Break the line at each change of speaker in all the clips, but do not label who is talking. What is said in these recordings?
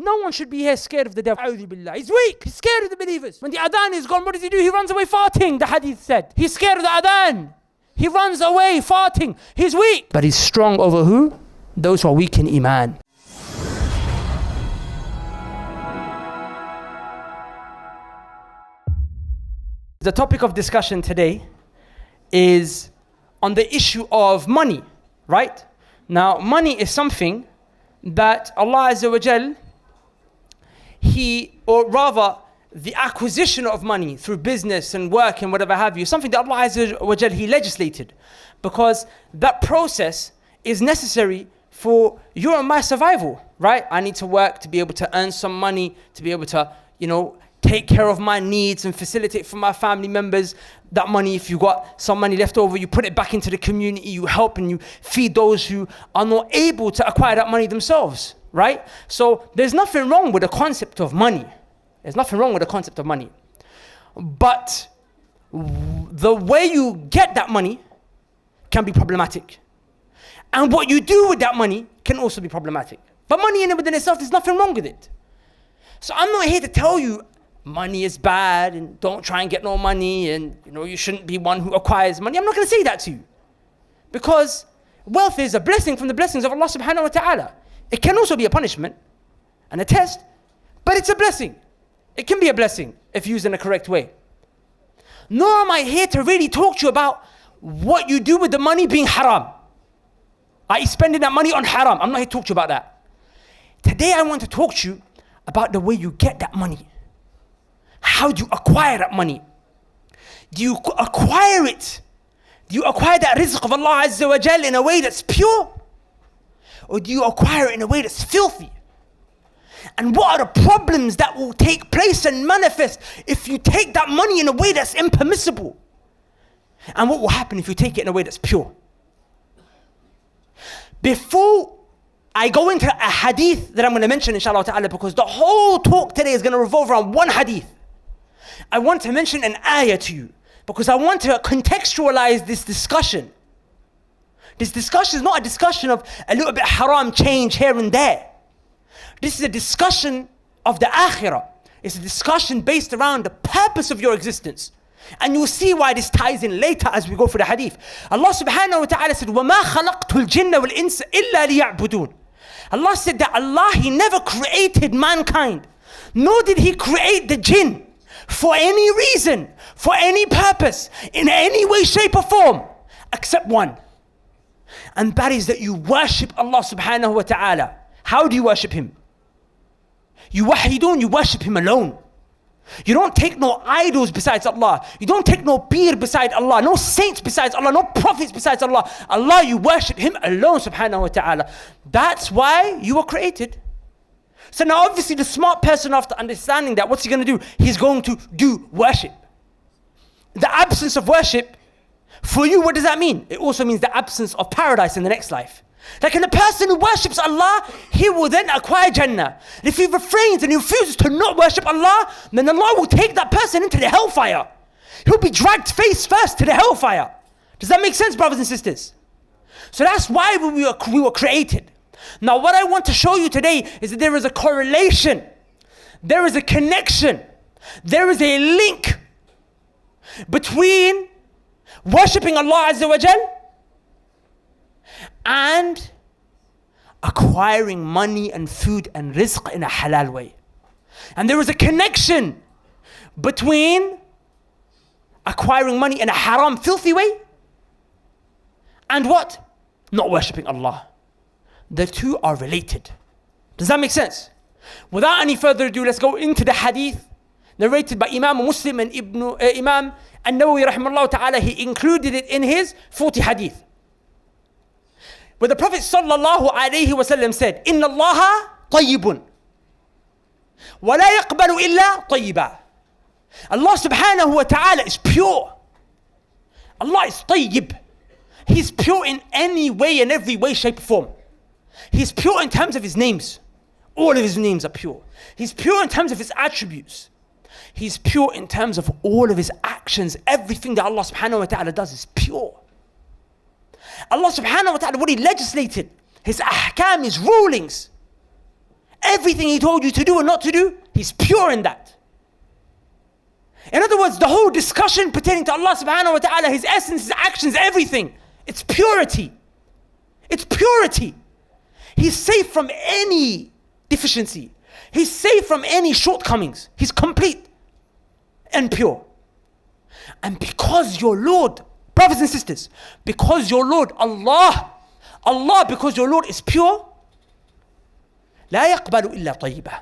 No one should be here scared of the devil. A'udhu billah. He's weak. He's scared of the believers. When the adhan is gone, what does he do? He runs away farting, the hadith said. He's scared of the adhan. He runs away farting. He's weak. But he's strong over who? Those who are weak in iman. The topic of discussion today is on the issue of money, right? Now, money is something that Allah Azza wa Jal, the acquisition of money through business and work and whatever have you, something that Allah Azza wa Jal, He legislated, because that process is necessary for your and my survival, right? I need to work to be able to earn some money, to be able to, take care of my needs and facilitate for my family members. That money, if you got some money left over, you put it back into the community, you help and you feed those who are not able to acquire that money themselves, right? So there's nothing wrong with the concept of money. There's nothing wrong with the concept of money. But the way you get that money can be problematic. And what you do with that money can also be problematic. But money in and within itself, there's nothing wrong with it. So I'm not here to tell you money is bad and don't try and get no money and you shouldn't be one who acquires money. I'm not going to say that to you. Because wealth is a blessing from the blessings of Allah subhanahu wa ta'ala. It can also be a punishment and a test, but it's a blessing. It can be a blessing if used in a correct way. Nor am I here to really talk to you about what you do with the money being haram. i.e. spending that money on haram. I'm not here to talk to you about that. Today I want to talk to you about the way you get that money. How do you acquire that money? Do you acquire it? Do you acquire that rizq of Allah Azza wa Jal in a way that's pure? Or do you acquire it in a way that's filthy? And what are the problems that will take place and manifest if you take that money in a way that's impermissible? And what will happen if you take it in a way that's pure? Before I go into a hadith that I'm going to mention inshallah ta'ala, because the whole talk today is going to revolve around one hadith, I want to mention an ayah to you, because I want to contextualize this discussion. This discussion is not a discussion of a little bit haram change here and there. This is a discussion of the akhirah. It's a discussion based around the purpose of your existence. And you'll see why this ties in later as we go through the hadith. Allah subhanahu wa ta'ala said, وَمَا خَلَقْتُ الْجِنَّ وَالْإِنسَ إِلَّا لِيَعْبُدُونَ. Allah said that Allah, He never created mankind, nor did He create the jinn for any reason, for any purpose, in any way, shape or form, except one. And that is that you worship Allah subhanahu wa ta'ala. How do you worship Him? You worship Him alone. You don't take no idols besides Allah. You don't take no peer beside Allah, no saints besides Allah, no prophets besides Allah. Allah, you worship Him alone subhanahu wa ta'ala. That's why you were created. So now obviously the smart person, after understanding that, what's he going to do? He's going to do worship. The absence of worship, for you, what does that mean? It also means the absence of paradise in the next life. Like, in the person who worships Allah, he will then acquire Jannah. And if he refrains and he refuses to not worship Allah, then Allah will take that person into the hellfire. He'll be dragged face first to the hellfire. Does that make sense, brothers and sisters? So that's why we were created. Now what I want to show you today is that there is a correlation. There is a connection. There is a link between worshipping Allah Azza wa Jal and acquiring money and food and rizq in a halal way. And there is a connection between acquiring money in a haram, filthy way and what? Not worshipping Allah. The two are related. Does that make sense? Without any further ado, let's go into the hadith narrated by Imam Muslim and Imam An-Nawawi rahimahullah ta'ala. He included it in his 40 hadith, where the Prophet sallallahu alayhi wasallam said, Inna Allaha tayyibun wa la yaqbalu illa tayyiba. Allah subhanahu wa ta'ala is pure. Allah is tayyib. He's pure in any way, in every way, shape, or form. He's pure in terms of His names. All of His names are pure. He's pure in terms of His attributes. He's pure in terms of all of His actions. Everything that Allah subhanahu wa ta'ala does is pure. Allah subhanahu wa ta'ala, what He legislated, His ahkam, His rulings, Everything he told you to do and not to do, he's pure in that. In other words, the whole discussion pertaining to Allah subhanahu wa ta'ala, his essence, his actions, everything, it's purity. It's purity. He's safe from any deficiency. He's safe from any shortcomings. He's complete and pure. And because your Lord, brothers and sisters, because your Lord, Allah, because your Lord is pure, لا يقبل إلا طيبة.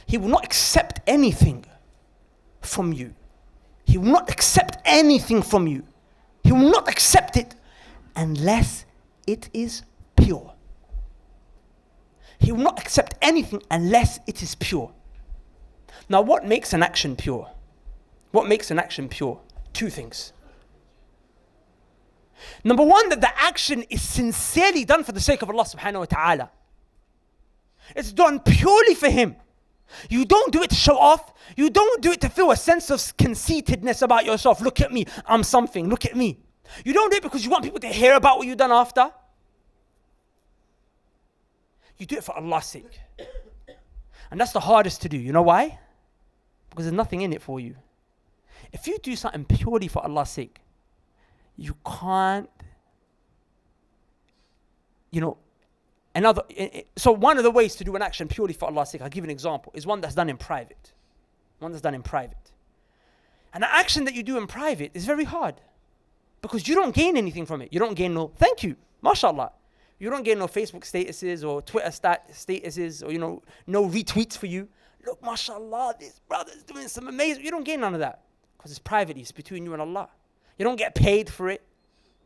He will not accept anything from you. He will not accept anything from you. He will not accept it unless it is pure. He will not accept anything unless it is pure. Now, what makes an action pure? What makes an action pure? Two things. Number one, that the action is sincerely done for the sake of Allah subhanahu wa ta'ala. It's done purely for Him. You don't do it to show off. You don't do it to feel a sense of conceitedness about yourself. Look at me, I'm something, look at me. You don't do it because you want people to hear about what you've done after. You do it for Allah's sake. And that's the hardest to do. You know why? Because there's nothing in it for you. If you do something purely for Allah's sake, you can't, so one of the ways to do an action purely for Allah's sake, I'll give you an example, is one that's done in private. One that's done in private. And the action that you do in private is very hard because you don't gain anything from it. You don't gain no thank you, mashallah. You don't gain no Facebook statuses or Twitter statuses or, no retweets for you. Look, mashallah, this brother's doing some amazing. You don't gain none of that because it's privately. It's between you and Allah. You don't get paid for it.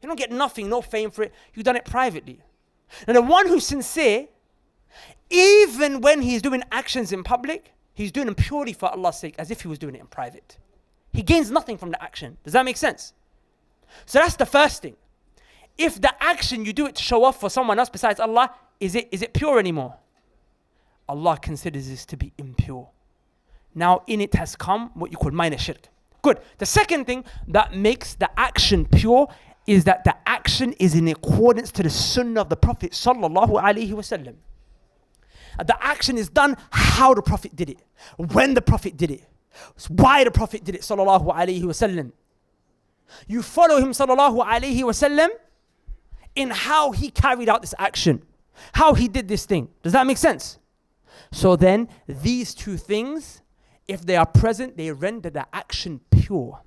You don't get nothing, no fame for it. You've done it privately. And the one who's sincere, even when he's doing actions in public, he's doing them purely for Allah's sake, as if he was doing it in private. He gains nothing from the action. Does that make sense? So that's the first thing. If the action you do it to show off for someone else besides Allah, is it pure anymore? Allah considers this to be impure. Now in it has come what you call minor shirk. Good. The second thing that makes the action pure is that the action is in accordance to the sunnah of the Prophet sallallahu alaihi wasallam. The action is done how the Prophet did it, when the Prophet did it, why the Prophet did it sallallahu alaihi wasallam. You follow him sallallahu alaihi wasallam in how he carried out this action, how he did this thing. Does that make sense? So then these two things, if they are present, they render the action pure.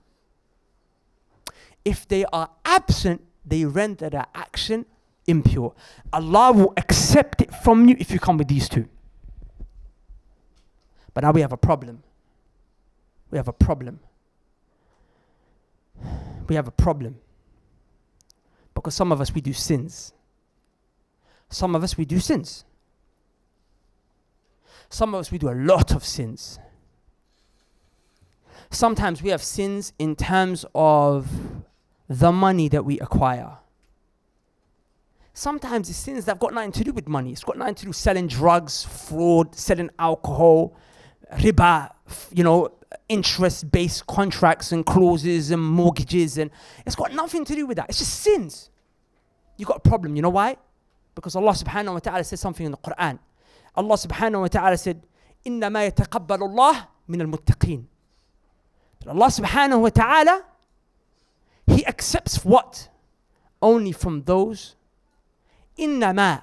If they are absent, they render the action impure. Allah will accept it from you if you come with these two. But now we have a problem. We have a problem. Because some of us, we do sins. Some of us, we do sins. Some of us, we do a lot of sins. Sometimes we have sins in terms of the money that we acquire. Sometimes it's sins that have got nothing to do with money. It's got nothing to do with selling drugs, fraud, selling alcohol, riba, interest-based contracts and clauses and mortgages. And it's got nothing to do with that. It's just sins. You got a problem. You know why? Because Allah subhanahu wa ta'ala said something in the Quran. Allah subhanahu wa ta'ala said, إِنَّمَا يَتَقَبَّلُ اللَّهُ مِنَ الْمُتَّقِينَ. Allah subhanahu wa ta'ala, He accepts what? Only from those. Innama.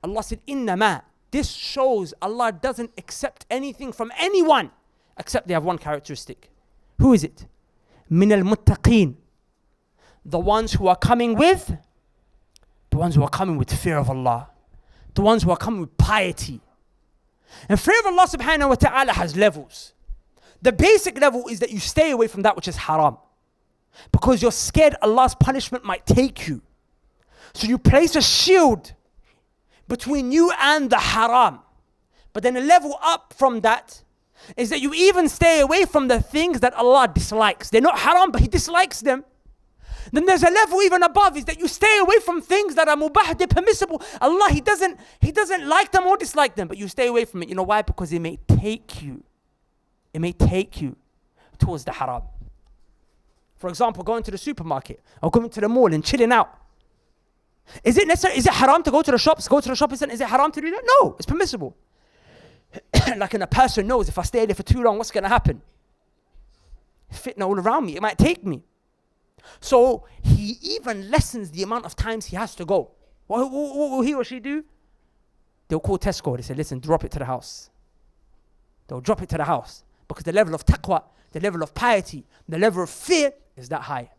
Allah said, Innama. This shows Allah doesn't accept anything from anyone except they have one characteristic. Who is it? Min al-muttaqeen. The ones who are coming with fear of Allah. The ones who are coming with piety. And fear of Allah subhanahu wa ta'ala has levels. The basic level is that you stay away from that which is haram. Because you're scared Allah's punishment might take you. So you place a shield between you and the haram. But then a level up from that is that you even stay away from the things that Allah dislikes. They're not haram, but He dislikes them. Then there's a level even above, is that you stay away from things that are mubah, they're permissible. Allah, He doesn't like them or dislike them, but you stay away from it. You know why? Because it may take you towards the haram. For example, going to the supermarket or going to the mall and chilling out. Is it necessary? Is it haram to go to the shops? Go to the shopping center? Is it haram to do that? No, it's permissible. Like when a person knows if I stay there for too long, what's going to happen? Fitna all around me. It might take me. So he even lessens the amount of times he has to go. What will he or she do? They'll call Tesco. They say, listen, drop it to the house. They'll drop it to the house. Because the level of taqwa, the level of piety, the level of fear is that high.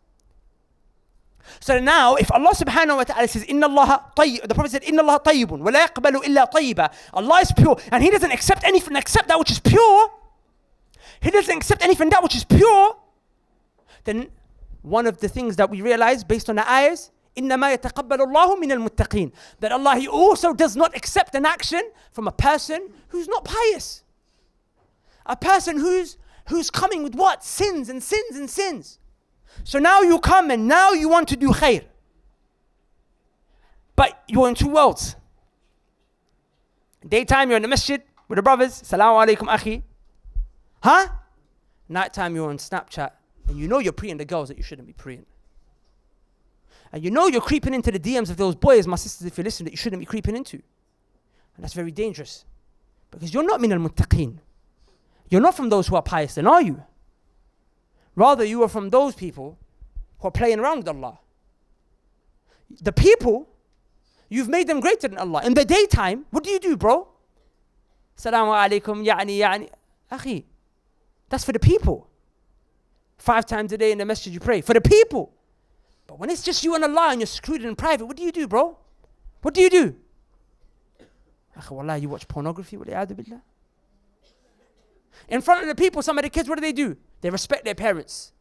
So now, if Allah subhanahu wa ta'ala says, Inna Allah tayyib, the Prophet said, Inna Allah tayyibun, wa la yaqbalu illa tayyiba. Allah is pure, and He doesn't accept anything except that which is pure. He doesn't accept anything that which is pure. Then one of the things that we realize based on the ayahs, إِنَّمَا يَتَقَبَّلُ اللَّهُ مِنَ الْمُتَّقِينَ, that Allah, He also does not accept an action from a person who's not pious. A person who's coming with what? Sins and sins and sins. So now you come and now you want to do khair. But you're in two worlds. Daytime you're in the masjid with the brothers. Salaamu alaikum akhi. Huh? Nighttime you're on Snapchat. And you know you're preying the girls that you shouldn't be preying. And you know you're creeping into the DMs of those boys, my sisters, if you listen, that you shouldn't be creeping into. And that's very dangerous. Because you're not min al-muttaqeen. You're not from those who are pious, then are you? Rather, you are from those people who are playing around with Allah. The people, you've made them greater than Allah. In the daytime, what do, bro? Salaamu alaikum, ya'ni. Akhi, that's for the people. 5 times a day in the masjid you pray. For the people. But when it's just you and Allah and you're secluded in private, what do, bro? What do you do? Akhi, wallah, you watch pornography, wali'adu billah. In front of the people, some of the kids, what do? They respect their parents.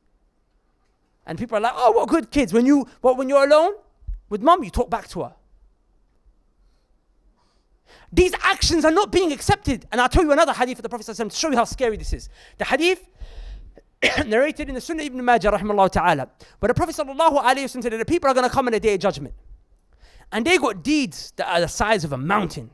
And people are like, oh, what good kids. When you're alone with mom, you talk back to her. These actions are not being accepted. And I'll tell you another hadith of the Prophet ﷺ to show you how scary this is. The hadith narrated in the Sunnah Ibn Majah, rahimahullah ta'ala, where the Prophet ﷺ said that the people are going to come in the day of judgment. And they got deeds that are the size of a mountain.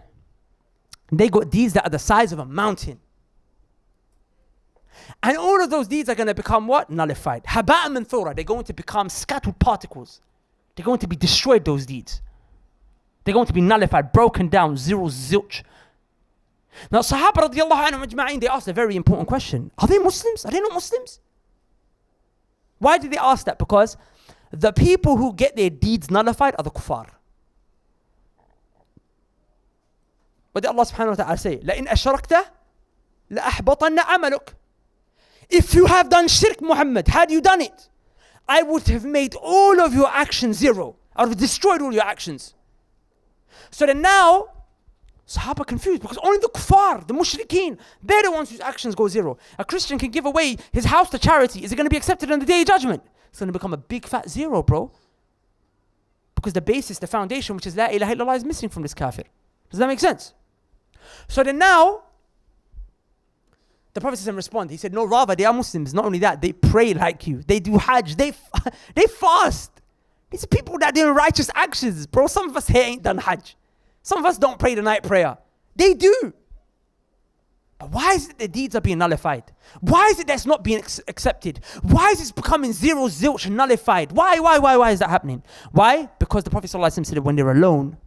And all of those deeds are going to become what? Nullified. Haba'a manthura. They're going to become scattered particles. They're going to be destroyed, those deeds. They're going to be nullified, broken down, zero, zilch. Now, Sahaba radiallahu anhum ajma'in, they asked a very important question. Are they Muslims? Are they not Muslims? Why did they ask that? Because the people who get their deeds nullified are the kuffar. What did Allah subhanahu wa ta'ala say? لَإِنْ أَشْرَكْتَ لَأَحْبَطَنَّ عَمَلُكَ. If you have done shirk, Muhammad, had you done it, I would have made all of your actions zero. I would have destroyed all your actions. So then now, Sahaba confused because only the kuffar, the mushrikeen, they're the ones whose actions go zero. A Christian can give away his house to charity. Is it going to be accepted on the day of judgment? It's going to become a big fat zero, bro. Because the basis, the foundation, which is La ilaha illallah, is missing from this kafir. Does that make sense? So then now, the Prophet ﷺ responded. He said, no, rather, they are Muslims. Not only that, they pray like you. They do hajj. They fast. These are people that do righteous actions. Bro, some of us here ain't done hajj. Some of us don't pray the night prayer. They do. But why is it the deeds are being nullified? Why is it that's not being accepted? Why is it becoming zero, zilch, nullified? Why is that happening? Why? Because the Prophet ﷺ said that when they're alone,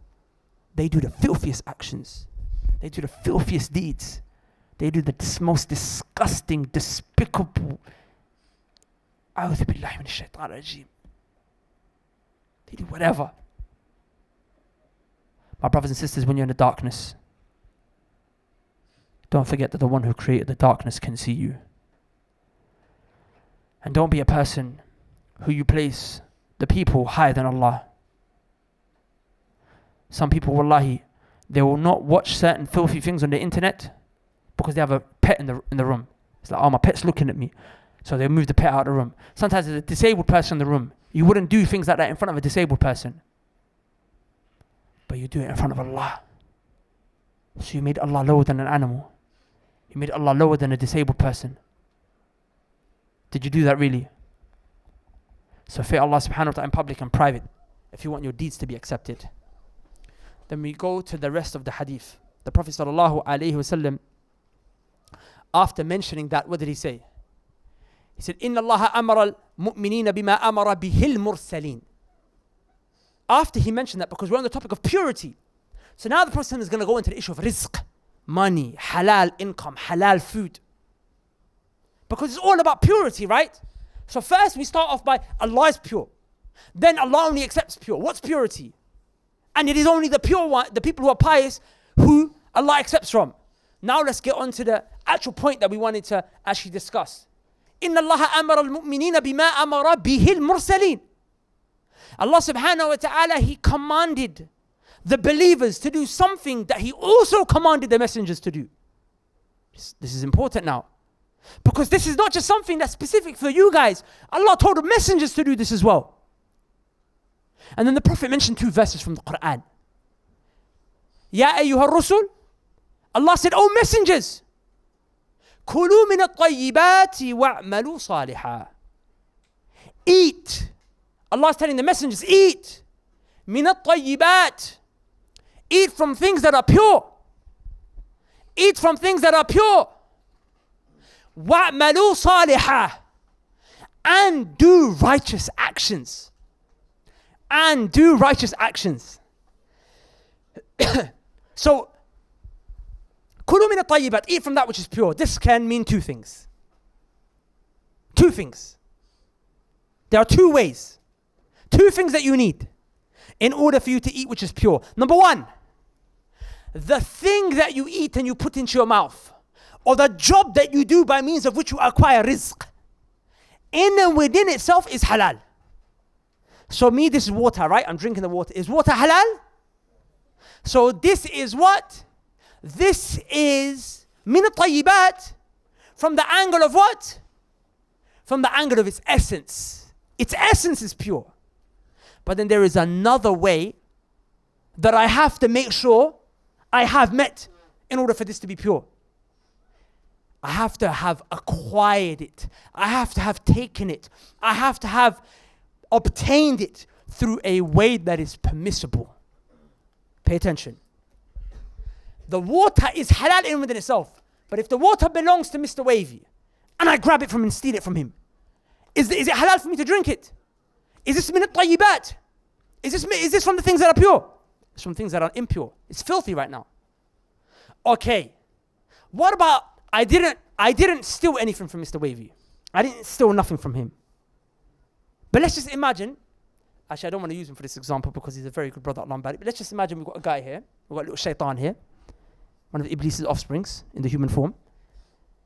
they do the filthiest actions. They do the filthiest deeds. They do the most disgusting, despicable. A'udhu billahi minash shaitan rajim. They do whatever. My brothers and sisters, when you're in the darkness, don't forget that the one who created the darkness can see you. And don't be a person who you place the people higher than Allah. Some people, wallahi, they will not watch certain filthy things on the internet because they have a pet in the room. It's like, oh, my pet's looking at me. So they move the pet out of the room. Sometimes there's a disabled person in the room. You wouldn't do things like that in front of a disabled person. But you do it in front of Allah. So you made Allah lower than an animal. You made Allah lower than a disabled person. Did you do that really? So fear Allah subhanahu wa ta'ala in public and private if you want your deeds to be accepted. Then we go to the rest of the hadith. The Prophet sallallahu alayhi wasallam, after mentioning that, what did he say? He said, إِنَّ اللَّهَ أَمَرَ الْمُؤْمِنِينَ بِمَا أَمَرَ بِهِ الْمُرْسَلِينَ. after he mentioned that, because we're on the topic of purity, so now the Prophet is going to go into the issue of rizq, money, halal income, halal food. Because it's all about purity, right? So first we start off by Allah is pure. Then Allah only accepts pure. What's purity? And it is only the pure one, the people who are pious, who Allah accepts from. Now let's get on to the actual point that we wanted to actually discuss. إِنَّ اللَّهَ أَمَرَ الْمُؤْمِنِينَ بِمَا أَمَرَ بِهِ الْمُرْسَلِينَ. Allah subhanahu wa ta'ala, He commanded the believers to do something that He also commanded the messengers to do. This is important now. Because this is not just something that's specific for you guys. Allah told the messengers to do this as well. And then the Prophet mentioned 2 verses from the Quran. Ya ayyuha rusul. Allah said, "O messengers, كُلُوا مِنَ الطَّيِّبَاتِ وَاعْمَلُوا صَالِحًا." Eat. Allah is telling the messengers, eat. مِنَ الطَّيِّبَاتِ. Eat from things that are pure. Eat from things that are pure. وَاعْمَلُوا صَالِحًا. And do righteous actions. And do righteous actions. So, كُلُوا مِنَ الطَّيِّبَاتِ. Eat from that which is pure. This can mean 2 things. 2 things. There are 2 ways. 2 things that you need in order for you to eat which is pure. Number 1, the thing that you eat and you put into your mouth, or the job that you do by means of which you acquire rizq, in and within itself is halal. So this is water, right? I'm drinking the water. Is water halal? So this is what? This is min al-tayyibat, from the angle of what? From the angle of its essence. Its essence is pure. But then there is another way that I have to make sure I have met in order for this to be pure. I have to have acquired it. I have to have taken it. I have to have obtained it through a way that is permissible. Pay attention. The water is halal in within itself. But if the water belongs to Mr. Wavy and I grab it from him and steal it from him, is it halal for me to drink it? Is this min al-tayyibat? Is this from the things that are pure? It's from things that are impure. It's filthy right now. Okay. What about I didn't steal anything from Mr. Wavy. I didn't steal nothing from him. But let's just imagine, actually I don't want to use him for this example because he's a very good brother, Allah Barik, but let's just imagine we've got a guy here, we've got a little shaitan here, one of Iblis' offsprings in the human form,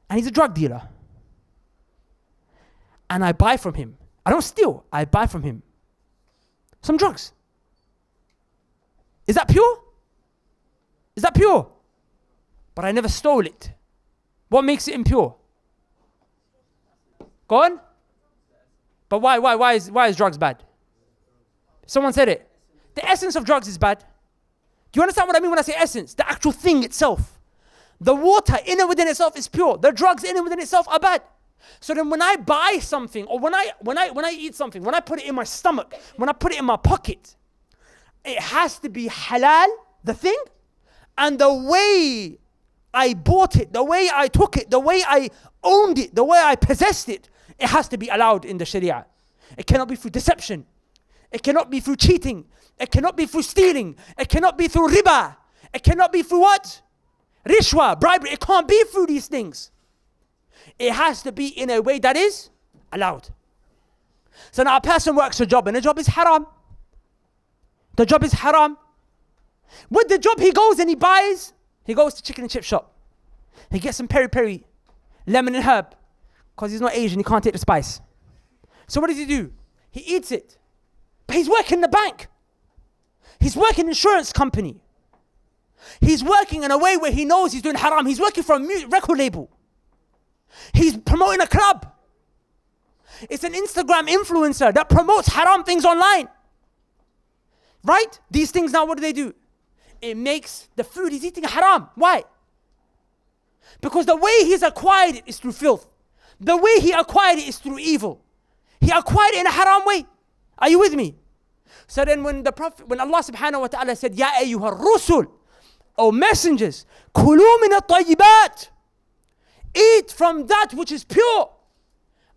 and he's a drug dealer. And I buy from him. I don't steal, I buy from him some drugs. Is that pure? Is that pure? But I never stole it. What makes it impure? Go on. But why is drugs bad? Someone said it. The essence of drugs is bad. Do you understand what I mean when I say essence? The actual thing itself. The water in and within itself is pure. The drugs in and within itself are bad. So then when I buy something, or when I eat something, when I put it in my stomach, when I put it in my pocket, it has to be halal, the thing, and the way I bought it, the way I took it, the way I owned it, the way I possessed it, it has to be allowed in the Sharia. It cannot be through deception. It cannot be through cheating. It cannot be through stealing. It cannot be through riba. It cannot be through what? Rishwa, bribery. It can't be through these things. It has to be in a way that is allowed. So now a person works a job and the job is haram. The job is haram. With the job he goes and he buys, he goes to chicken and chip shop. He gets some peri-peri, lemon and herb. Because he's not Asian, he can't take the spice. So what does he do? He eats it. But he's working in the bank. He's working in an insurance company. He's working in a way where he knows he's doing haram. He's working for a record label. He's promoting a club. It's an Instagram influencer that promotes haram things online. Right? These things now, what do? It makes the food he's eating haram. Why? Because the way he's acquired it is through filth. The way he acquired it is through evil. He acquired it in a haram way. Are you with me? So then when Allah subhanahu wa ta'ala said, Ya ayyuha rusul, O messengers, kulu min at-tayyibat, eat from that which is pure.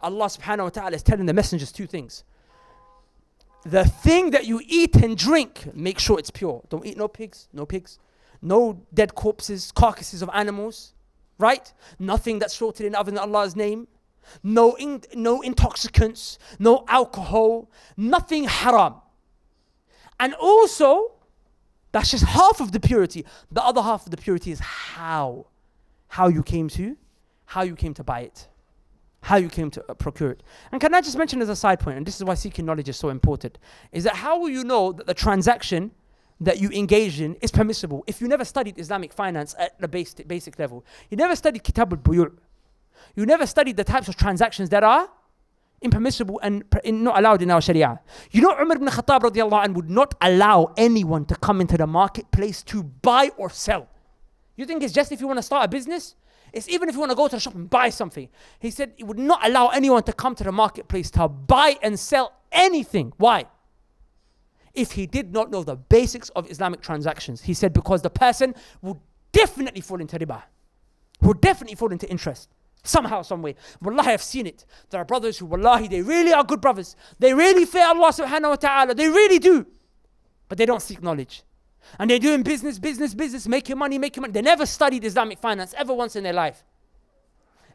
Allah subhanahu wa ta'ala is telling the messengers 2 things. the thing that you eat and drink, make sure it's pure. Don't eat no pigs, no dead corpses, carcasses of animals, right? Nothing that's slaughtered in other than Allah's name. No intoxicants, no alcohol, nothing haram. And also, that's just half of the purity. The other half of the purity is how you came to buy it, how you came to procure it. And can I just mention as a side point, and this is why seeking knowledge is so important, is that how will you know that the transaction that you engage in is permissible if you never studied Islamic finance at the basic level? You never studied Kitab al-Buyu'. You never studied the types of transactions that are impermissible and not allowed in our Sharia. You know, Umar ibn Khattab radiallahu anh would not allow anyone to come into the marketplace to buy or sell. You think it's just if you want to start a business? It's even if you want to go to the shop and buy something. He said he would not allow anyone to come to the marketplace to buy and sell anything. Why? If he did not know the basics of Islamic transactions. He said because the person would definitely fall into riba, would definitely fall into interest. Somehow, some way. Wallahi, I've seen it. There are brothers who, wallahi, they really are good brothers. They really fear Allah subhanahu wa ta'ala. They really do. But they don't seek knowledge. And they're doing business, making money. They never studied Islamic finance ever once in their life.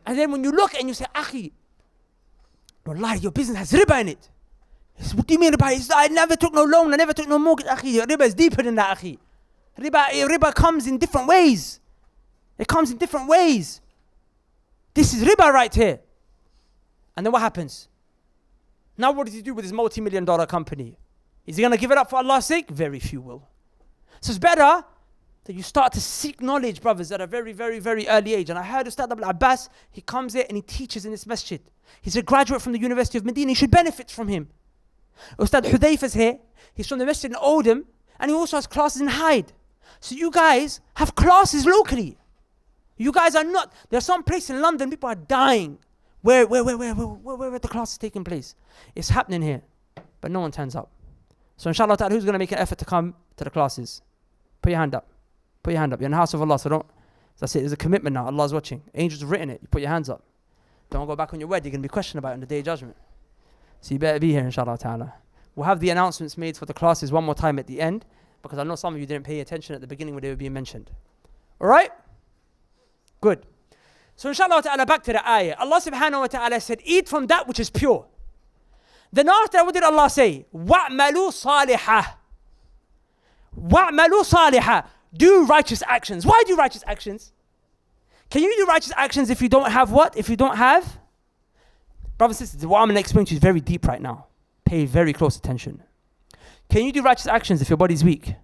And then when you look and you say, Akhi, wallahi, your business has riba in it. He says, what do you mean riba? I never took no loan, I never took no mortgage. Akhi, riba is deeper than that, Akhi. Riba comes in different ways. It comes in different ways. This is riba right here. And then what happens? Now what does he do with his multi-million-dollar company? Is he going to give it up for Allah's sake? Very few will. So it's better that you start to seek knowledge, brothers, at a very, very, very early age. And I heard Ustad Abdul Abbas, he comes here and he teaches in this masjid. He's a graduate from the University of Medina. You should benefit from him. Ustad Hudayfa's here. He's from the masjid in Oldham. And he also has classes in Hyde. So you guys have classes locally. You guys are not, there's some place in London, people are dying. Where the class is taking place? It's happening here, but no one turns up. So inshallah ta'ala, who's going to make an effort to come to the classes? Put your hand up. Put your hand up. You're in the house of Allah, so don't, that's it, there's a commitment now, Allah's watching. Angels have written it, you put your hands up. Don't go back on your word, you're going to be questioned about it on the day of judgment. So you better be here inshallah ta'ala. We'll have the announcements made for the classes one more time at the end, because I know some of you didn't pay attention at the beginning when they were being mentioned. Alright? Good. So inshallah ta'ala, back to the ayah. Allah subhanahu wa ta'ala said, eat from that which is pure. Then after, what did Allah say? وَأْمَلُوا صَالِحًا. وَأْمَلُوا صَالِحًا. Do righteous actions. Why do righteous actions? Can you do righteous actions if you don't have what? If you don't have? Brothers and sisters, what I'm going to explain to you is very deep right now. Pay very close attention. Can you do righteous actions if your body's weak?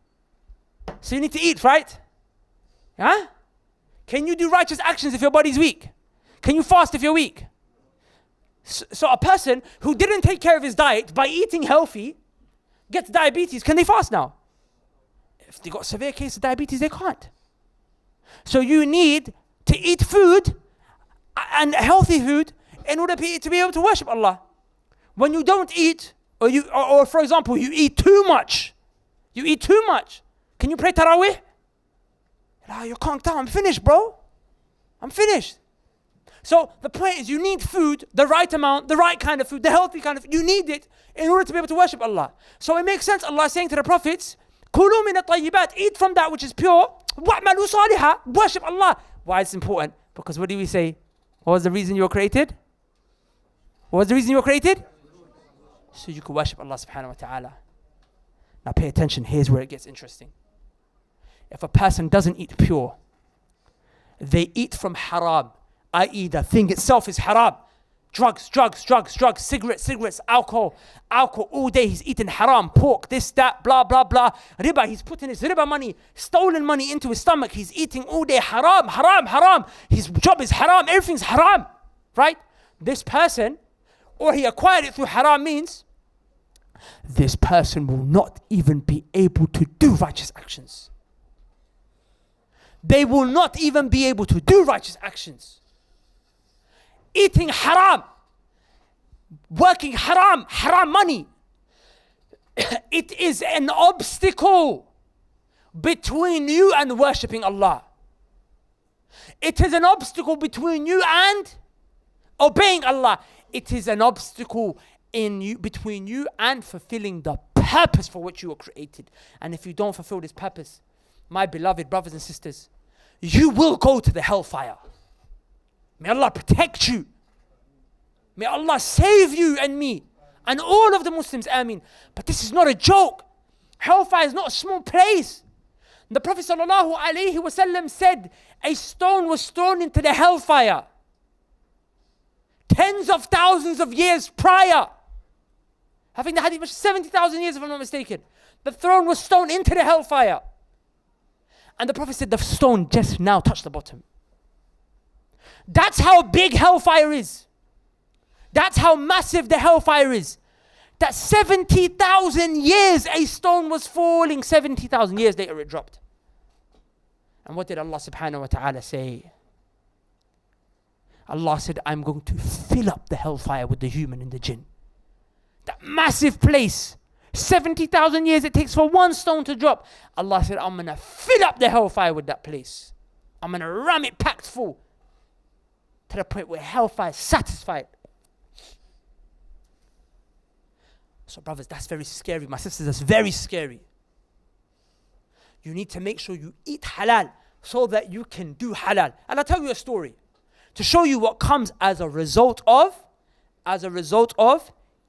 So you need to eat, right? Huh? Can you do righteous actions if your body's weak? Can you fast if you're weak? So a person who didn't take care of his diet by eating healthy gets diabetes. Can they fast now? If they got a severe case of diabetes, they can't. So you need to eat food and healthy food in order to be able to worship Allah. When you don't eat, or for example, you eat too much. Can you pray Taraweeh? You're conked out. I'm finished, bro. I'm finished. So the point is, you need food, the right amount, the right kind of food, the healthy kind of food. You need it in order to be able to worship Allah. So it makes sense. Allah is saying to the prophets, "Kulu min at-tayyibat." Eat from that which is pure. Wa'malu salihah. Worship Allah. Why it's important? Because what do we say? What was the reason you were created? What was the reason you were created? So you could worship Allah subhanahu wa ta'ala. Now pay attention. Here's where it gets interesting. If a person doesn't eat pure, they eat from haram, i.e. the thing itself is haram. Drugs, cigarettes, alcohol all day. He's eating haram, pork, this, that, blah, blah, blah. Riba, he's putting his riba money, stolen money into his stomach. He's eating all day haram. His job is haram, everything's haram, right? This person, or he acquired it through haram means, this person will not even be able to do righteous actions. They will not even be able to do righteous actions. Eating haram, working haram money. It is an obstacle between you and worshipping Allah. It is an obstacle between you and obeying Allah. It is an obstacle in you, between you and fulfilling the purpose for which you were created. And if you don't fulfill this purpose, my beloved brothers and sisters, you will go to the hellfire. May Allah protect you. May Allah save you and me and all of the Muslims, ameen. But this is not a joke. Hellfire is not a small place. The Prophet ﷺ said a stone was thrown into the hellfire tens of thousands of years prior. I think the hadith was 70,000 years if I'm not mistaken. The throne was thrown into the hellfire. And the Prophet said the stone just now touched the bottom. That's how big hellfire is. That's how massive the hellfire is. That 70,000 years a stone was falling, 70,000 years later it dropped. And what did Allah subhanahu wa ta'ala say? Allah said, I'm going to fill up the hellfire with the human and the jinn. That massive place, 70,000 years it takes for one stone to drop. Allah said, I'm going to fill up the hellfire with that place. I'm going to ram it packed full to the point where hellfire is satisfied. So brothers, that's very scary. My sisters, that's very scary. You need to make sure you eat halal so that you can do halal. And I'll tell you a story to show you what comes as a result of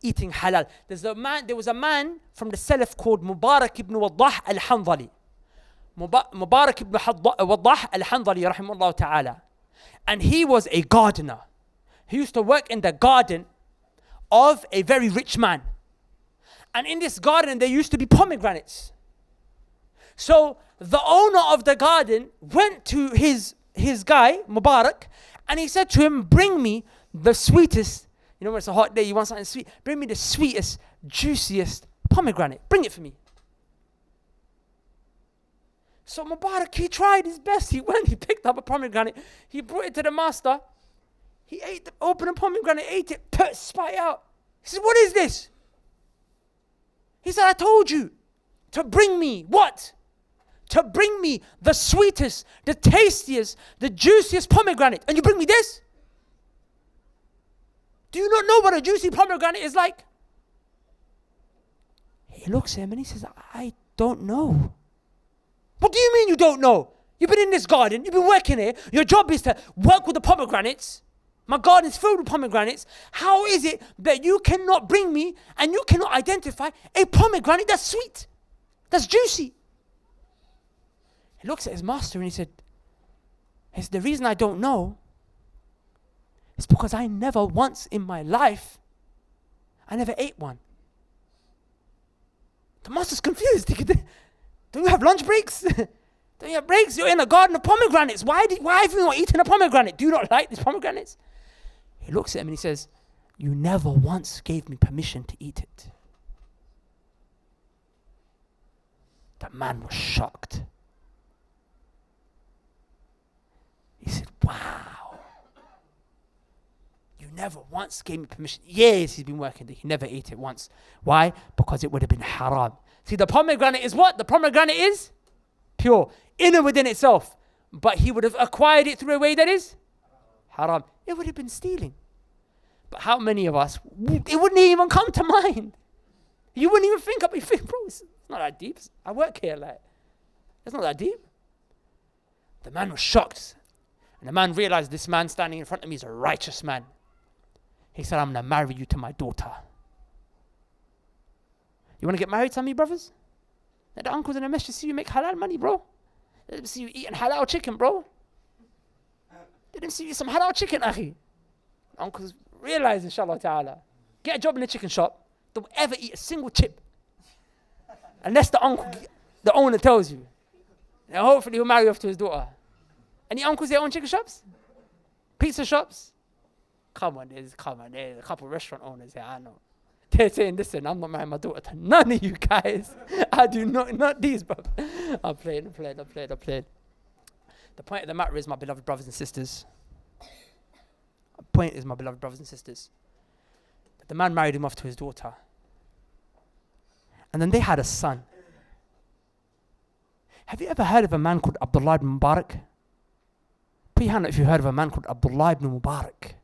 eating halal. There was a man from the Salaf called Mubarak ibn Wadah al-Hanzali. Mubarak ibn Wadah al-Hanzali rahimahullah ta'ala. And he was a gardener. He used to work in the garden of a very rich man. And in this garden there used to be pomegranates. So the owner of the garden went to his guy, Mubarak, and he said to him, bring me the sweetest, you know when it's a hot day, you want something sweet, bring me the sweetest, juiciest pomegranate. Bring it for me. So Mubarak, he tried his best. He went, he picked up a pomegranate, he brought it to the master. He opened a pomegranate, ate it, spat it out. He said, what is this? He said, I told you to bring me what? To bring me the sweetest, the tastiest, the juiciest pomegranate. And you bring me this? Do you not know what a juicy pomegranate is like? He looks at him and he says, I don't know. What do you mean you don't know? You've been in this garden, you've been working here. Your job is to work with the pomegranates. My garden's filled with pomegranates. How is it that you cannot bring me and you cannot identify a pomegranate that's sweet, that's juicy? He looks at his master and he said, the reason I don't know is because I never once in my life, I never ate one. The master's confused. Don't you have lunch breaks? Don't you have breaks? You're in a garden of pomegranates. Why have you not eaten a pomegranate? Do you not like these pomegranates? He looks at him and he says, you never once gave me permission to eat it. The man was shocked. He said, wow. You never once gave me permission. Years he's been working there. He never ate it once. Why? Because it would have been haram. See, the pomegranate is what? The pomegranate is pure, in and within itself. But he would have acquired it through a way that is haram. It would have been stealing. But how many of us, it wouldn't even come to mind. You wouldn't even think bro, it's not that deep. I work here, it's not that deep. The man was shocked. And the man realized this man standing in front of me is a righteous man. He said, I'm going to marry you to my daughter. You want to get married to me, brothers? Let the uncles in the masjid see you make halal money, bro. Let them see you eating halal chicken, bro. Let them see you some halal chicken, akhi. Uncles realize, inshallah ta'ala. Get a job in the chicken shop. Don't ever eat a single chip. Unless the owner tells you. And hopefully he'll marry you off to his daughter. Any uncles that own chicken shops? Pizza shops? Come on, there's a couple of restaurant owners here, I know. They're saying, listen, I'm not marrying my daughter to none of you guys. I do not these, bro. I'm playing. The point of the matter is, my beloved brothers and sisters. That the man married him off to his daughter. And then they had a son. Have you ever heard of a man called Abdullah ibn Mubarak? Put your hand up if you heard of a man called Abdullah ibn Mubarak.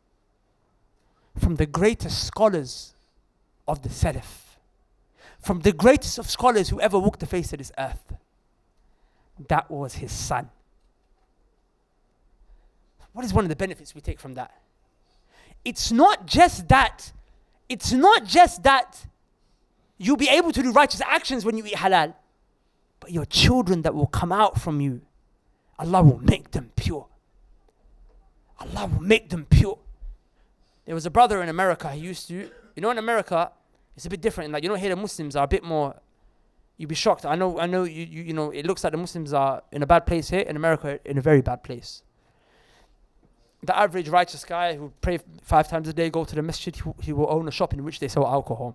From the greatest scholars of the Salaf, from the greatest of scholars who ever walked the face of this earth. That was his son. What is one of the benefits we take from that? It's not just that you'll be able to do righteous actions when you eat halal, but your children that will come out from you, Allah will make them pure. Allah will make them pure. There was a brother in America, he used to, in America, it's a bit different. Like, here the Muslims are a bit more, you'd be shocked. I know you it looks like the Muslims are in a bad place here, in America, in a very bad place. The average righteous guy who pray 5 times a day, go to the masjid, he will own a shop in which they sell alcohol.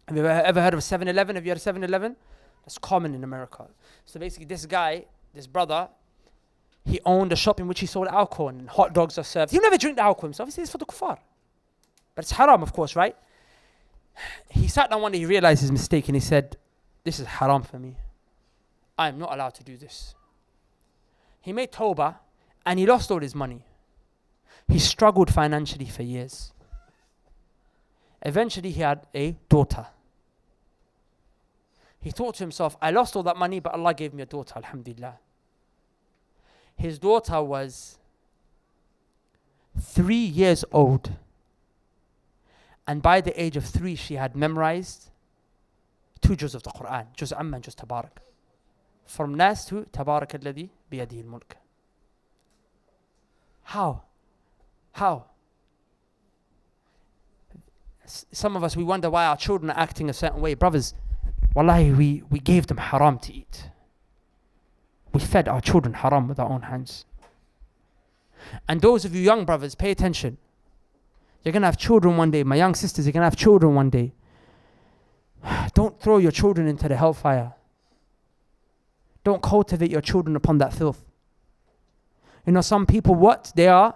Have you ever heard of a 7-Eleven? Have you had a 7-Eleven? That's common in America. So basically this guy, this brother, he owned a shop in which he sold alcohol and hot dogs are served. He'll never drink the alcohol himself. He says it's for the kuffar. But it's haram, of course, right? He sat down one day, he realized his mistake and he said, this is haram for me. I am not allowed to do this. He made tawbah and he lost all his money. He struggled financially for years. Eventually he had a daughter. He thought to himself, I lost all that money, but Allah gave me a daughter, alhamdulillah. His daughter was 3 years old. And by the age of 3, she had memorized 2 juz of the Quran. Juz Amma and Juz Tabarak. From Nas to Tabarak alladhi biyadihi al-mulk. How? Some of us, we wonder why our children are acting a certain way. Brothers, wallahi, we gave them haram to eat. We fed our children haram with our own hands. And those of you young brothers, pay attention. You're going to have children one day. My young sisters, you're going to have children one day. Don't throw your children into the hellfire. Don't cultivate your children upon that filth. Some people, what? They are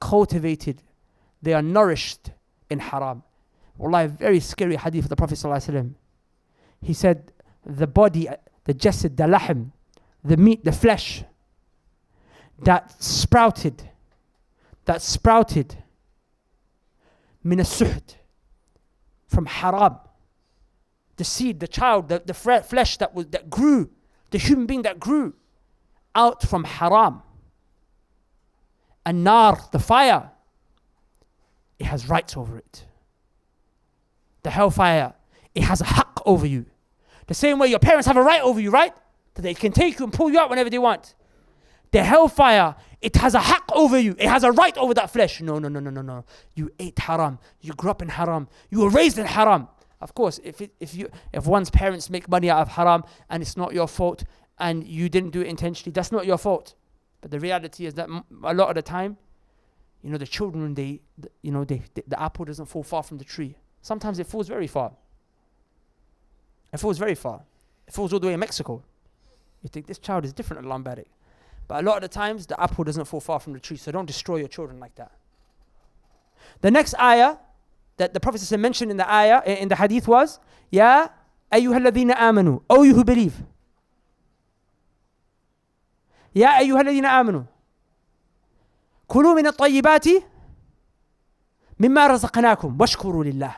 cultivated. They are nourished in haram. Wallahi, very scary hadith of the Prophet ﷺ. He said, the body, the jasad, the lahm, the meat, the flesh, that sprouted min as-suhd, from haram. The seed, the child, the flesh that grew, the human being that grew out from haram. And nar, the fire, it has rights over it. The hellfire, it has a haqq over you. The same way your parents have a right over you, right? That they can take you and pull you out whenever they want. The hellfire, it has a haqq over you. It has a right over that flesh. No. You ate haram. You grew up in haram. You were raised in haram. Of course, if one's parents make money out of haram and it's not your fault and you didn't do it intentionally, that's not your fault. But the reality is that a lot of the time, the children, the apple doesn't fall far from the tree. Sometimes it falls very far. It falls very far. It falls all the way in Mexico. You think this child is different, Allah barik. But a lot of the times, the apple doesn't fall far from the tree. So don't destroy your children like that. The next ayah that the Prophet mentioned in the ayah, in the hadith was, Ya ayyuhalladhina amanu, O you who believe. Ya ayyuhalladhina amanu. Kulu min at-tayyibati mimma razaqnakum washkuru lillah.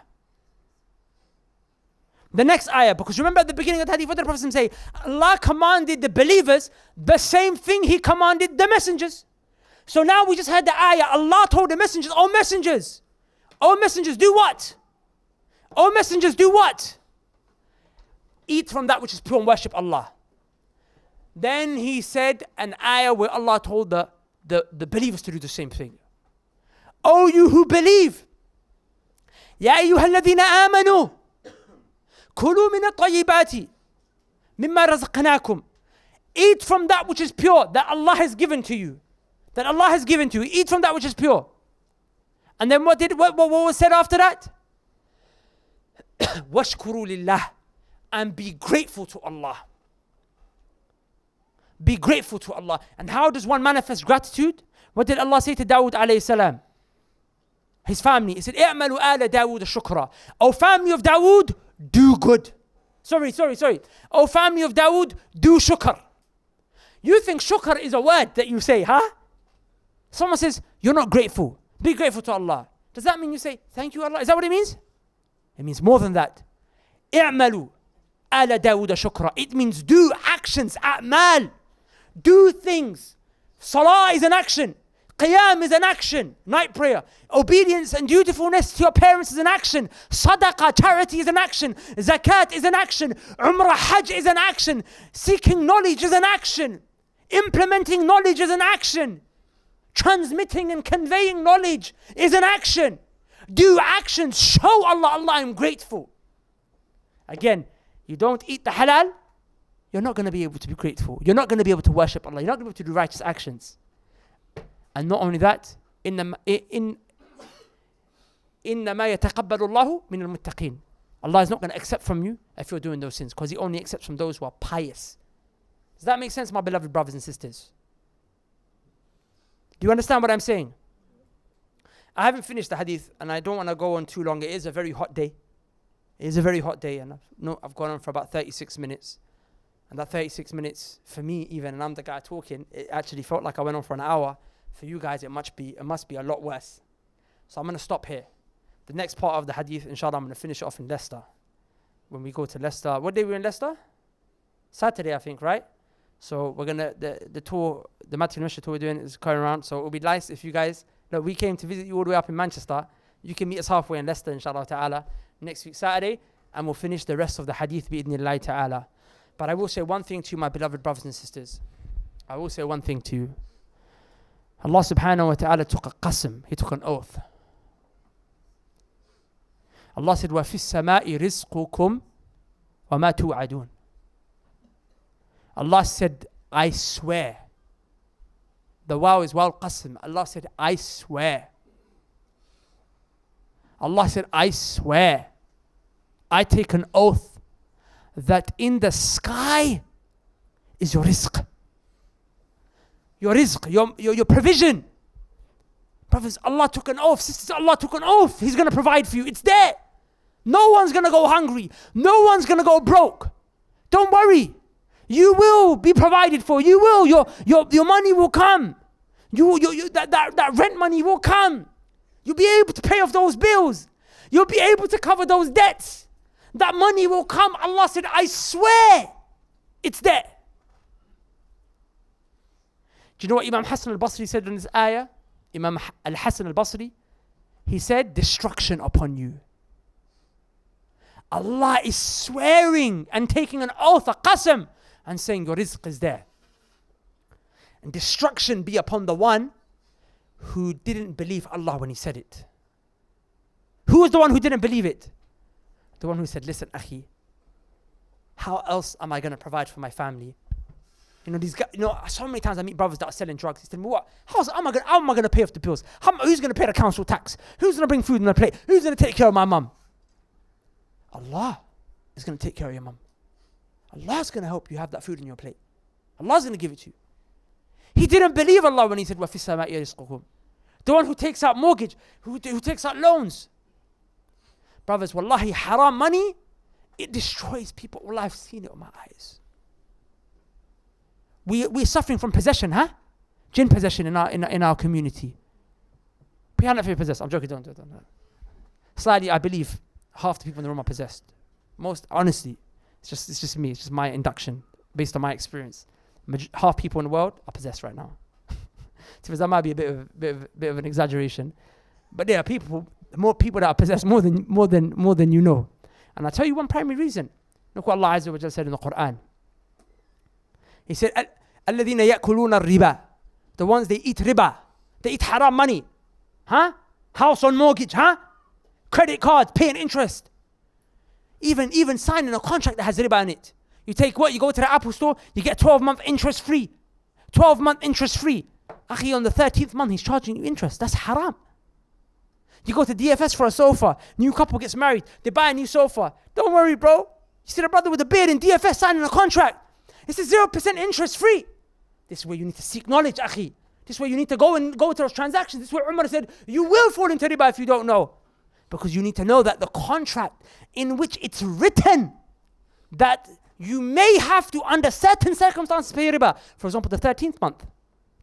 The next ayah, because remember at the beginning of the hadith, what did the Prophet say? Allah commanded the believers the same thing He commanded the messengers. So now we just had the ayah, Allah told the messengers, O messengers, do what? O messengers, do what? Eat from that which is pure and worship Allah. Then He said an ayah where Allah told the believers to do the same thing. O you who believe, Ya ayyuhalladhina amanu, Kulu min at-tayyibati mimma razaqnakum. Eat from that which is pure, that Allah has given to you. Eat from that which is pure. And then what was said after that? Washkuru lillah. And be grateful to Allah. Be grateful to Allah. And how does one manifest gratitude? What did Allah say to Dawud alayhi salam? His family. He said, "I'malu ala Dawud shukra." O family of Dawood, do good. Sorry. O family of Dawood, do shukr. You think shukr is a word that you say, huh? Someone says, you're not grateful. Be grateful to Allah. Does that mean you say, thank you Allah? Is that what it means? It means more than that. اعملوا آل داود شكرا. It means do actions, أعمال. Do things. Salah is an action. Qiyam is an action. Night prayer. Obedience and dutifulness to your parents is an action. Sadaqah, charity is an action. Zakat is an action. Umrah, Hajj is an action. Seeking knowledge is an action. Implementing knowledge is an action. Transmitting and conveying knowledge is an action. Do actions. Show Allah, Allah, I'm grateful. Again, you don't eat the halal, you're not going to be able to be grateful. You're not going to be able to worship Allah. You're not going to be able to do righteous actions. And not only that, إِنَّمَا يَتَقَبَّلُ اللَّهُ مِنَ الْمُتَّقِينَ. Allah is not going to accept from you if you're doing those sins, because He only accepts from those who are pious. Does that make sense, my beloved brothers and sisters? Do you understand what I'm saying? I haven't finished the hadith, and I don't want to go on too long. It is a very hot day. It is a very hot day, and I've gone on for about 36 minutes. And that 36 minutes, for me even, and I'm the guy talking, it actually felt like I went on for an hour. For you guys, it must be a lot worse. So I'm going to stop here. The next part of the hadith, inshallah, I'm going to finish it off in Leicester. When we go to Leicester, what day were we in Leicester? Saturday, I think, right? So we're going to, the tour, the Matthew Nusha tour we're doing is going around. So it would be nice if you guys, look, we came to visit you all the way up in Manchester. You can meet us halfway in Leicester, inshallah ta'ala, next week Saturday, and we'll finish the rest of the hadith bi-idhnillahi ta'ala. But I will say one thing to you, my beloved brothers and sisters. I will say one thing to you. Allah subhanahu wa ta'ala took a qasm. He took an oath. Allah said, وَفِي السَّمَاءِ رِزْقُكُمْ وَمَا تُوعَدُونَ. Allah said, I swear. The waw is waw al-qasm. Allah said, I swear. Allah said, I swear. I take an oath that in the sky is your rizq. Your rizq, your provision. Brothers, Allah took an oath. Sisters, Allah took an oath. He's going to provide for you. It's there. No one's going to go hungry. No one's going to go broke. Don't worry. You will be provided for. You will. Your money will come. That rent money will come. You'll be able to pay off those bills. You'll be able to cover those debts. That money will come. Allah said, I swear it's there. Do you know what Imam Hassan al-Basri said in this ayah? Imam al-Hassan al-Basri, he said, destruction upon you. Allah is swearing and taking an oath, a qasam, and saying your rizq is there. And destruction be upon the one who didn't believe Allah when He said it. Who was the one who didn't believe it? The one who said, listen, akhi, how else am I going to provide for my family? You know, these guys, so many times I meet brothers that are selling drugs. They tell me, what? How am I going to pay off the bills? Who's going to pay the council tax? Who's going to bring food on the plate? Who's going to take care of my mum? Allah is going to take care of your mum. Allah's going to help you have that food in your plate. Allah's going to give it to you. He didn't believe Allah when He said, وَفِي السَّمَاءِ رِزْقُكُمْ. The one who takes out mortgage, who takes out loans. Brothers, wallahi, haram money, it destroys people. Wallah, I've seen it with my eyes. We're suffering from possession, huh? Jinn possession in our community. Pretend if you're possessed. I'm joking, don't. Slightly, I believe half the people in the room are possessed. Most, honestly, it's just me. It's just my induction based on my experience. Half people in the world are possessed right now. So that might be a bit of an exaggeration, but there are more people that are possessed more than you know. And I'll tell you one primary reason. Look what Allah Azza wa Jalla said in the Quran. He said, الَّذِينَ يَأْكُلُونَ الرِّبَا. The ones they eat riba. They eat haram money. Huh? House on mortgage, huh? Credit cards, paying interest. Even signing a contract that has riba in it. You take what? You go to the Apple store, you get 12-month interest free. 12-month interest free. Akhi, on the 13th month, he's charging you interest. That's haram. You go to DFS for a sofa. New couple gets married. They buy a new sofa. Don't worry, bro. You see the brother with a beard in DFS signing a contract. It's a 0% interest free. This is where you need to seek knowledge, akhi. This is where you need to go to those transactions. This is where Umar said, you will fall into riba if you don't know. Because you need to know that the contract in which it's written that you may have to, under certain circumstances, pay riba. For example, the 13th month,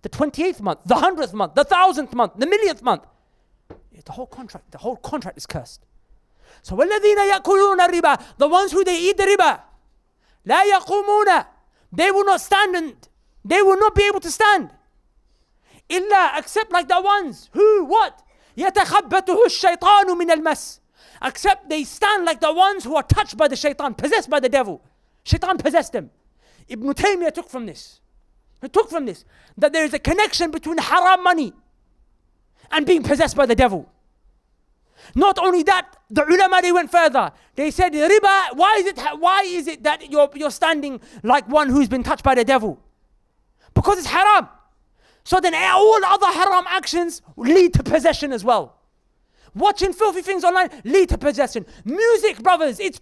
the 28th month, the 100th month, the 1000th month, the 1,000,000th month. The whole contract is cursed. So وَالَّذِينَ يَأْكُلُونَ الرِّبَا, the ones who they eat the riba, لَا يَقُومُونَ, they will not stand and they will not be able to stand. إِلَّا, except like the ones who, what? يَتَخَبَّتُهُ الشَّيْطَانُ مِنَ الْمَسِّ, except they stand like the ones who are touched by the shaitan, possessed by the devil. Shaitan possessed them. Ibn Taymiyyah took from this. He took from this that there is a connection between haram money and being possessed by the devil. Not only that, the ulama, they went further. They said, riba, why is it that you're standing like one who's been touched by the devil? Because it's haram. So then all other haram actions lead to possession as well. Watching filthy things online lead to possession. Music, brothers, it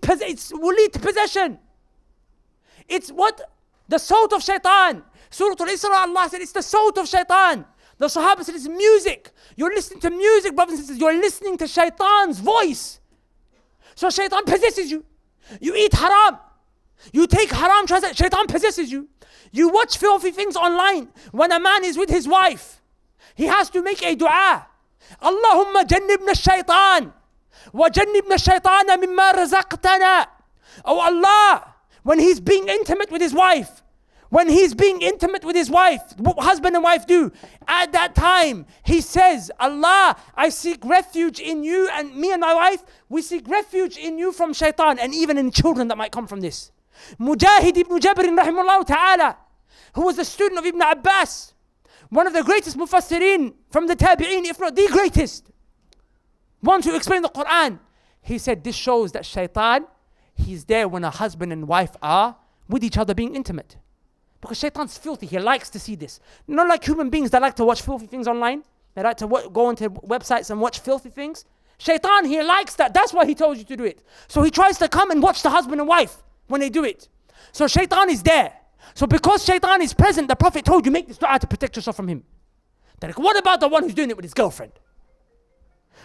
will lead to possession. It's what? The salt of shaitan. Surah Al-Isra, Allah said it's the salt of shaitan. The Sahaba said it's music. You're listening to music, brothers and sisters. You're listening to shaitan's voice. So shaitan possesses you. You eat haram. You take haram transaction. Shaitan possesses you. You watch filthy things online. When a man is with his wife, he has to make a dua. Allahumma jannibna shaitan. Wa jannibna shaitana mimma razaqtana. Oh Allah, when he's being intimate with his wife, what husband and wife do, at that time, he says, Allah, I seek refuge in you, and me and my wife, we seek refuge in you from shaitan, and even in children that might come from this. Mujahid ibn Jabr, rahimahullah ta'ala, who was a student of Ibn Abbas, one of the greatest mufassirin from the tabi'een, if not the greatest, one to explain the Quran. He said, this shows that shaitan, he's there when a husband and wife are with each other being intimate. Because shaitan's filthy, he likes to see this. Not like human beings that like to watch filthy things online. They like to go into websites and watch filthy things. Shaitan, he likes that. That's why he told you to do it. So he tries to come and watch the husband and wife when they do it. So shaitan is there. So because shaitan is present, the Prophet told you, make this dua to protect yourself from him. They're like, what about the one who's doing it with his girlfriend?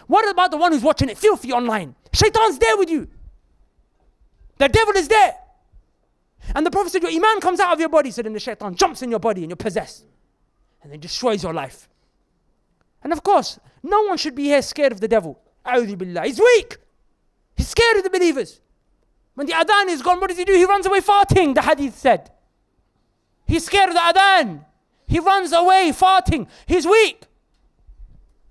What about the one who's watching it filthy online? Shaitan's there with you. The devil is there. And the Prophet said, your iman comes out of your body. So then the shaitan jumps in your body and you're possessed. And then destroys your life. And of course, no one should be here scared of the devil. A'udhu billah. He's weak. He's scared of the believers. When the adhan is gone, what does he do? He runs away farting, the hadith said. He's scared of the adhan. He runs away farting. He's weak.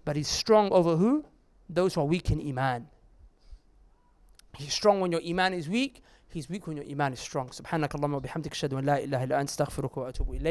But he's strong over who? Those who are weak in iman. He's strong when your iman is weak. He's weak when your iman is strong. Subhanakallahumma wa bihamdika ashhadu an la ilaha illa anta astaghfiruka wa atubu ilayk.